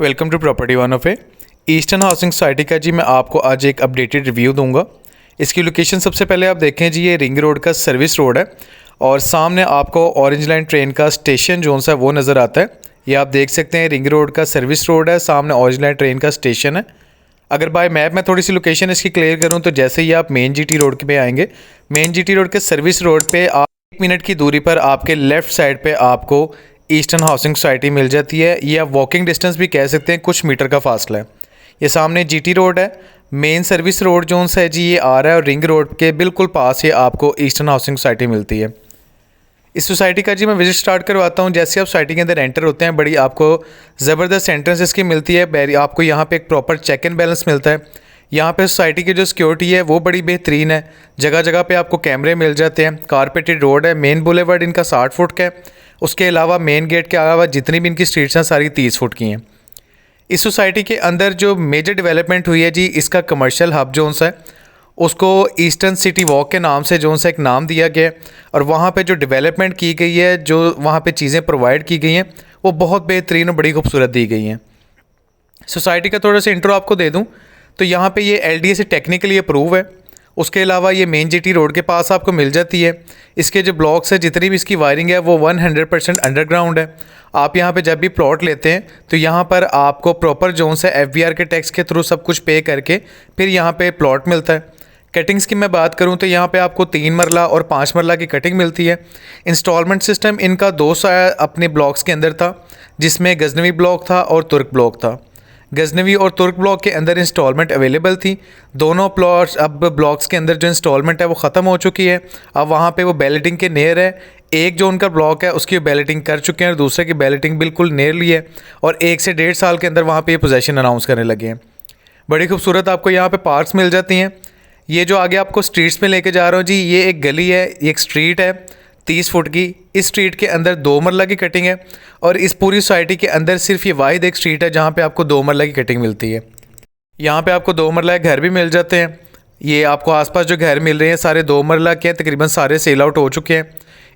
Welcome to property one of a eastern housing society का जी मैं आपको आज एक अपडेटेड रिव्यू दूंगा। इसकी लोकेशन सबसे पहले आप देखें जी, ये रिंग रोड का सर्विस रोड है और सामने आपको ऑरेंज लाइन ट्रेन का स्टेशन जो सा वो नज़र आता है। ये आप देख सकते हैं रिंग रोड का सर्विस रोड है, सामने ऑरेंज लाइन ट्रेन का स्टेशन है। अगर बाय मैप में थोड़ी सी लोकेशन इसकी क्लियर करूँ तो जैसे ही आप मेन जीटी रोड पे आएंगे, मेन जीटी रोड के सर्विस रोड पे आप 1 मिनट की दूरी पर आपके लेफ़्ट साइड पे आपको ईस्टर्न हाउसिंग सोसाइटी मिल जाती है। ये आप वॉकिंग डिस्टेंस भी कह सकते हैं, कुछ मीटर का फासला है। ये सामने जीटी रोड है, मेन सर्विस रोड जो है जी ये आ रहा है और रिंग रोड के बिल्कुल पास ही आपको ईस्टर्न हाउसिंग सोसाइटी मिलती है। इस सोसाइटी का जी मैं विजिट स्टार्ट करवाता हूँ। जैसे आप सोसाइटी के अंदर एंटर होते हैं, बड़ी आपको ज़बरदस्त एंट्रेंस इसकी मिलती है। आपको यहाँ पे एक प्रॉपर चेक एंड बैलेंस मिलता है। यहाँ पे सोसाइटी की जो सिक्योरिटी है वो बड़ी बेहतरीन है। जगह जगह पे आपको कैमरे मिल जाते हैं। कारपेटेड रोड है। मेन बुलेवर्ड इनका 60 फुट का है। उसके अलावा मेन गेट के अलावा जितनी भी इनकी स्ट्रीट्स हैं सारी 30 फुट की हैं। इस सोसाइटी के अंदर जो मेजर डेवलपमेंट हुई है जी, इसका कमर्शियल हब जो सा है उसको ईस्टर्न सिटी वॉक के नाम से जो सा एक नाम दिया गया है। और वहाँ पे जो डेवलपमेंट की गई है, जो वहाँ पे चीज़ें प्रोवाइड की गई हैं वो बहुत बेहतरीन और बड़ी खूबसूरत दी गई हैं। सोसाइटी का थोड़ा सा इंट्रो आपको दे दूँ तो यहाँ पे ये LDA से टेक्निकली अप्रूव है। उसके अलावा ये मेन जीटी रोड के पास आपको मिल जाती है। इसके जो ब्लॉक्स है, जितनी भी इसकी वायरिंग है वो 100% अंडरग्राउंड है। आप यहाँ पे जब भी प्लॉट लेते हैं तो यहाँ पर आपको प्रॉपर जोन से FBR के टैक्स के थ्रू सब कुछ पे करके फिर यहाँ पे प्लॉट मिलता है। कटिंग्स की मैं बात करूँ तो यहाँ पे आपको 3 मरला और 5 मरला की कटिंग मिलती है। इंस्टॉलमेंट सिस्टम इनका 2 अपने ब्लॉक्स के अंदर था, जिसमें गजनवी ब्लॉक था और तुर्क ब्लॉक था। गजनवी और तुर्क ब्लॉक के अंदर इंस्टॉलमेंट अवेलेबल थी। दोनों प्लॉट्स अब ब्लॉक्स के अंदर जो इंस्टॉलमेंट है वो ख़त्म हो चुकी है। अब वहाँ पे वो बैलेटिंग के नियर है। एक जो उनका ब्लॉक है उसकी बैलेटिंग कर चुके हैं और दूसरे की बैलेटिंग बिल्कुल नियरली है और 1 से 1.5 साल के अंदर वहाँ पे ये पोजेसन अनाउंस करने लगे हैं। बड़ी खूबसूरत आपको यहाँ पे पार्क्स मिल जाती हैं। ये जो आगे आपको स्ट्रीट्स में लेके जा रहा हूँ जी, ये एक गली है, एक स्ट्रीट है 30 फुट की। इस स्ट्रीट के अंदर 2 मरला की कटिंग है और इस पूरी सोसाइटी के अंदर सिर्फ ये वाहिद एक स्ट्रीट है जहाँ पे आपको 2 मरला की कटिंग मिलती है। यहाँ पे आपको 2 मरला के घर भी मिल जाते हैं। ये आपको आसपास जो घर मिल रहे हैं सारे 2 मरला के हैं, तकरीबन सारे सेल आउट हो चुके हैं।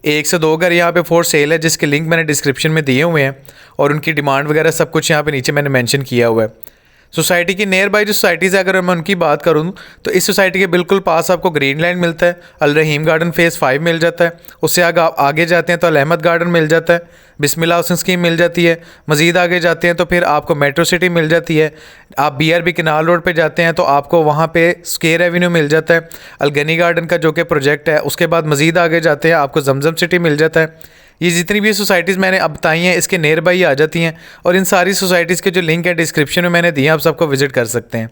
1 से 2 घर यहाँ पे फॉर सेल है, जिसके लिंक मैंने डिस्क्रिप्शन में दिए हुए हैं और उनकी डिमांड वगैरह सब कुछ यहाँ पे नीचे मैंने मेंशन किया हुआ है। सोसाइटी की नियर बाई जो सोसाइटीज़ है, अगर मैं उनकी बात करूँ तो इस सोसाइटी के बिल्कुल पास आपको ग्रीन लैंड मिलता है, अल रहीम गार्डन फेज़ 5 मिल जाता है। उससे आगे जाते हैं तो अल अहमद गार्डन मिल जाता है, बिस्मिल्लाह हाउसिंग स्कीम मिल जाती है। मज़ीद आगे जाते हैं तो फिर आपको मेट्रो सिटी मिल जाती है। आप BRB किनाल रोड पे जाते हैं तो आपको वहाँ पे स्क्वायर एवेन्यू मिल जाता है, अलगनी गार्डन का जो कि प्रोजेक्ट है। उसके बाद मज़ीद आगे जाते हैं आपको जमजम सिटी मिल जाता है। ये जितनी भी सोसाइटीज़ मैंने अब बताई हैं इसके नियर बाई आ जाती हैं और इन सारी सोसाइटीज़ के जो लिंक है डिस्क्रिप्शन में मैंने दिए, आप सबको विजिट कर सकते हैं।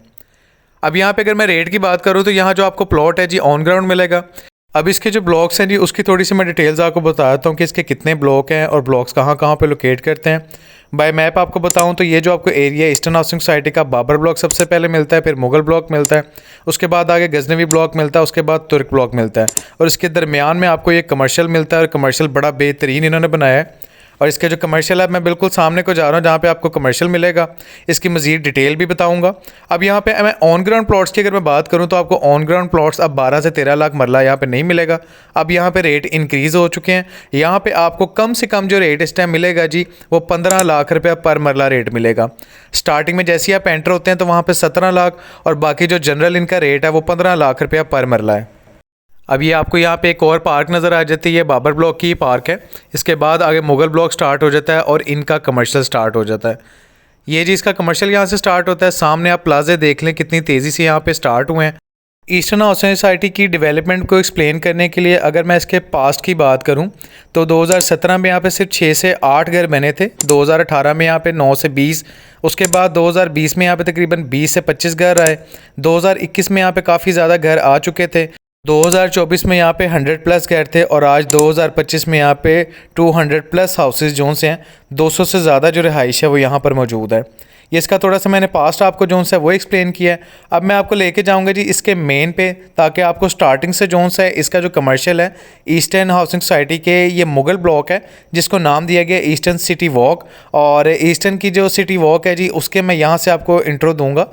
अब यहाँ पे अगर मैं रेट की बात करूँ तो यहाँ जो आपको प्लॉट है जी ऑन ग्राउंड मिलेगा। अब इसके जो ब्लॉक्स हैं जी उसकी थोड़ी सी मैं डिटेल्स आपको बताता हूँ कि इसके कितने ब्लॉक हैं और ब्लॉक्स कहाँ कहाँ पे लोकेट करते हैं। बाय मैप आपको बताऊँ तो ये जो आपको एरिया ईस्टर्न हाउसिंग सोसाइटी का बाबर ब्लॉक सबसे पहले मिलता है, फिर मुगल ब्लॉक मिलता है, उसके बाद आगे गजनवी ब्लॉक मिलता है, उसके बाद तुर्क ब्लॉक मिलता है और इसके दरमियान में आपको ये कमर्शियल मिलता है और कमर्शियल बड़ा बेहतरीन इन्होंने बनाया है। और इसके जो कमर्शियल है मैं बिल्कुल सामने को जा रहा हूँ जहाँ पे आपको कमर्शियल मिलेगा। इसकी मज़ीद डिटेल भी बताऊँगा। अब यहाँ पे मैं ऑन ग्राउंड प्लॉट्स की अगर मैं बात करूँ तो आपको ऑन ग्राउंड प्लॉट्स अब 12 से 13 लाख मरला यहाँ पे नहीं मिलेगा। अब यहाँ पे रेट इंक्रीज़ हो चुके हैं। यहाँ पे आपको कम से कम जो रेट इस टाइम मिलेगा जी वो 15 लाख रुपया पर मरला रेट मिलेगा। स्टार्टिंग में जैसे ही आप एंटर होते हैं तो वहाँ पर 17 लाख और बाकी जो जनरल इनका रेट है वो 15 लाख रुपया पर मरला है। अब ये आपको यहाँ पे एक और पार्क नज़र आ जाती है, बाबर ब्लॉक की पार्क है। इसके बाद आगे मुगल ब्लॉक स्टार्ट हो जाता है और इनका कमर्शियल स्टार्ट हो जाता है। ये जी इसका कमर्शियल यहाँ से स्टार्ट होता है। सामने आप प्लाजे देख लें कितनी तेज़ी से यहाँ पे स्टार्ट हुए हैं। ईस्टर्न हाउसिंग सोसाइटी की डेवलपमेंट को एक्सप्लेन करने के लिए अगर मैं इसके पास्ट की बात करूं तो 2017 में यहाँ पे सिर्फ 6 से 8 घर बने थे, 2018 में यहाँ पे 9 से 20, उसके बाद 2020 में यहाँ पे तकरीबन 20 से 25 घर आए, 2021 में यहाँ पे काफ़ी ज़्यादा घर आ चुके थे, 2024 में यहाँ पे 100+ घर थे और आज 2025 में यहाँ पे 200+ हाउसेज जो से हैं, 200 से ज़्यादा जो रिहाइश है वो यहाँ पर मौजूद है। ये इसका थोड़ा सा मैंने पास्ट आपको जो है वो एक्सप्लेन किया है। अब मैं आपको लेके जाऊँगा जी इसके मेन पे, ताकि आपको स्टार्टिंग से जो है इसका जो कमर्शियल है ईस्टर्न हाउसिंग सोसाइटी के ये मुगल ब्लॉक है जिसको नाम दिया गया ईस्टर्न सिटी वॉक, और ईस्टर्न की जो सिटी वॉक है जी उसके मैं यहाँ से आपको इंट्रो दूँगा।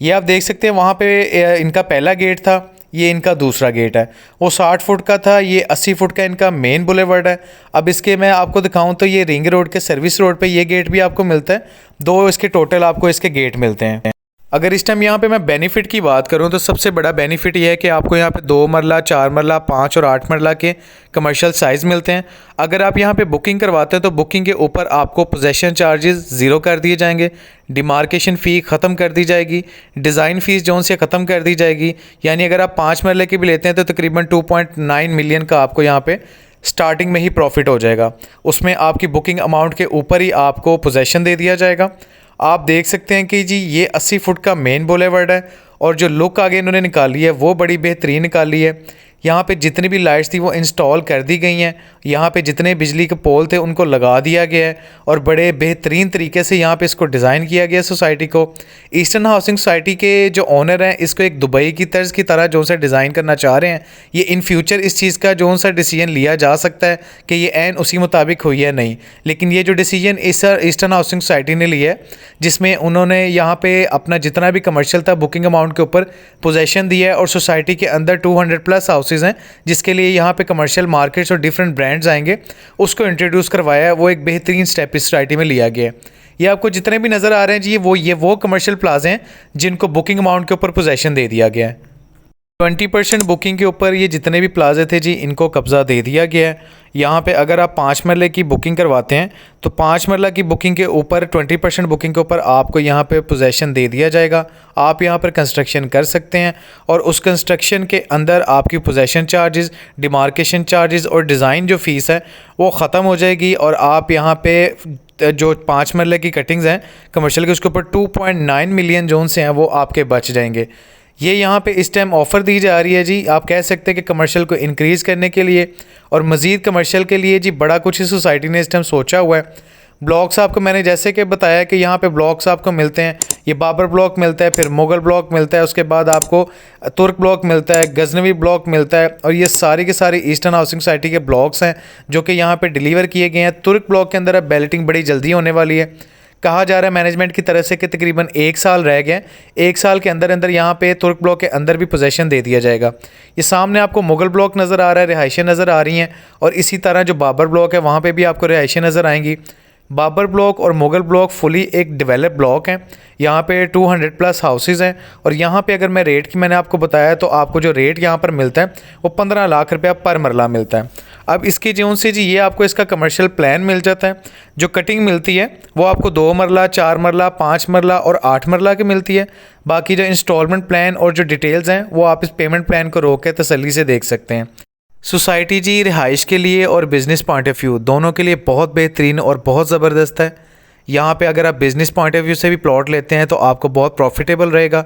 ये आप देख सकते हैं वहाँ पे इनका पहला गेट था, ये इनका दूसरा गेट है। वो 60 फुट का था, ये 80 फुट का इनका मेन बुलेवर्ड है। अब इसके मैं आपको दिखाऊं तो ये रिंग रोड के सर्विस रोड पे ये गेट भी आपको मिलता है। 2 इसके टोटल आपको इसके गेट मिलते हैं। अगर इस टाइम यहाँ पे मैं बेनिफिट की बात करूँ तो सबसे बड़ा बेनिफिट ये है कि आपको यहाँ पे 2 मरला, 4 मरला, 5 और 8 मरला के कमर्शियल साइज़ मिलते हैं। अगर आप यहाँ पे बुकिंग करवाते हैं तो बुकिंग के ऊपर आपको पोजेसन चार्जेस ज़ीरो कर दिए जाएंगे, डिमार्केशन फ़ी ख़त्म कर दी जाएगी, डिज़ाइन फ़ीस जोन से ख़त्म कर दी जाएगी। यानी अगर आप 5 मरले की भी लेते हैं तो तकरीबन 2.9 मिलियन का आपको यहाँ पे स्टार्टिंग में ही प्रॉफिट हो जाएगा। उसमें आपकी बुकिंग अमाउंट के ऊपर ही आपको पोजेसन दे दिया जाएगा। आप देख सकते हैं कि जी ये 80 फुट का मेन बुलेवर्ड है और जो लुक आगे इन्होंने निकाली है वो बड़ी बेहतरीन निकाली है। यहाँ पे जितनी भी लाइट्स थी वो इंस्टॉल कर दी गई हैं। यहाँ पे जितने बिजली के पोल थे उनको लगा दिया गया है और बड़े बेहतरीन तरीके से यहाँ पे इसको डिज़ाइन किया गया है सोसाइटी को। ईस्टर्न हाउसिंग सोसाइटी के जो ओनर हैं इसको एक दुबई की तर्ज की तरह जो सा डिज़ाइन करना चाह रहे हैं। ये इन फ्यूचर इस चीज़ का जो सा डिसीजन लिया जा सकता है कि ये एन उसी मुताबिक हुई है नहीं, लेकिन ये जो डिसीजन इस ईस्टर्न हाउसिंग सोसाइटी ने लिया है जिसमें उन्होंने यहाँ पे अपना जितना भी कमर्शियल था बुकिंग अमाउंट के ऊपर पोजेसन दिया है और सोसाइटी के अंदर 200+ हाउसेज हैं जिसके लिए यहाँ पे कमर्शियल मार्केट्स और डिफरेंट ब्रांड्स आएंगे, उसको इंट्रोड्यूस करवाया है। वो एक बेहतरीन स्टेप इस सोसाइटी में लिया गया है। ये आपको जितने भी नज़र आ रहे हैं जी ये वो कमर्शियल प्लाजे हैं जिनको बुकिंग अमाउंट के ऊपर पोजेसन दे दिया गया है। 20% बुकिंग के ऊपर ये जितने भी प्लाजे थे जी इनको कब्ज़ा दे दिया गया है। यहाँ पे अगर आप 5 मरले की बुकिंग करवाते हैं तो 5 मरला की बुकिंग के ऊपर 20% बुकिंग के ऊपर आपको यहाँ पे पोजेसन दे दिया जाएगा। आप यहाँ पर कंस्ट्रक्शन कर सकते हैं और उस कंस्ट्रक्शन के अंदर आपकी पोजेसन चार्जेस, डिमार्केशन चार्जेस और डिज़ाइन जो फ़ीस है वो ख़त्म हो जाएगी और आप यहाँ पे जो 5 मरले की कटिंग्स हैं कमर्शियल के उसके ऊपर 2.9 मिलियन जोन से हैं वो आपके बच जाएंगे। ये यहाँ पे इस टाइम ऑफ़र दी जा रही है जी। आप कह सकते हैं कि कमर्शियल को इंक्रीज़ करने के लिए और मज़ीद कमर्शियल के लिए जी बड़ा कुछ इस सोसाइटी ने इस टाइम सोचा हुआ है। ब्लॉक्स आपको मैंने जैसे कि बताया कि यहाँ पे ब्लॉक्स आपको मिलते हैं। ये बाबर ब्लॉक मिलता है, फिर मुग़ल ब्लॉक मिलता है, उसके बाद आपको तुर्क ब्लॉक मिलता है, गजनवी ब्लॉक मिलता है और ये सारी के सारे ईस्टर्न हाउसिंग सोसाइटी के ब्लॉक्स हैं जो कि यहाँ पे डिलीवर किए गए हैं। तुर्क ब्लॉक के अंदर अब बैलेटिंग बड़ी जल्दी होने वाली है। कहा जा रहा है मैनेजमेंट की तरफ से कि तकरीबन 1 साल रह गए। 1 साल के अंदर अंदर यहाँ पे तुर्क ब्लॉक के अंदर भी पोजेसन दे दिया जाएगा। ये सामने आपको मुग़ल ब्लॉक नज़र आ रहा है, रिहाइशें नज़र आ रही हैं और इसी तरह जो बाबर ब्लॉक है वहाँ पे भी आपको रिहाइशें नज़र आएंगी। बाबर ब्लॉक और मुग़ल ब्लॉक फुली एक डेवलप ब्लॉक हैं। यहाँ पे 200+ हाउसेज़ हैं और यहाँ पे अगर मैं रेट की मैंने आपको बताया तो आपको जो रेट यहाँ पर मिलता है वो 15 लाख रुपया पर मरला मिलता है। अब इसकी जोन से जी ये आपको इसका कमर्शियल प्लान मिल जाता है। जो कटिंग मिलती है वो आपको 2 मरला, 4 मरला, 5 मरला और 8 मरला की मिलती है। बाकी जो इंस्टॉलमेंट प्लान और जो डिटेल्स हैं वो आप इस पेमेंट प्लान को रोक के तसल्ली से देख सकते हैं। सोसाइटी जी रिहाइश के लिए और बिज़नेस पॉइंट ऑफ व्यू दोनों के लिए बहुत बेहतरीन और बहुत ज़बरदस्त है। यहाँ पे अगर आप बिज़नेस पॉइंट ऑफ व्यू से भी प्लॉट लेते हैं तो आपको बहुत प्रॉफिटेबल रहेगा।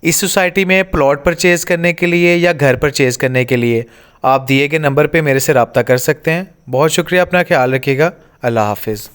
इस सोसाइटी में प्लॉट परचेज़ करने के लिए या घर परचेज़ करने के लिए आप दिए गए नंबर पे मेरे से रब्ता कर सकते हैं। बहुत शुक्रिया, अपना ख्याल रखिएगा। अल्लाह हाफिज़।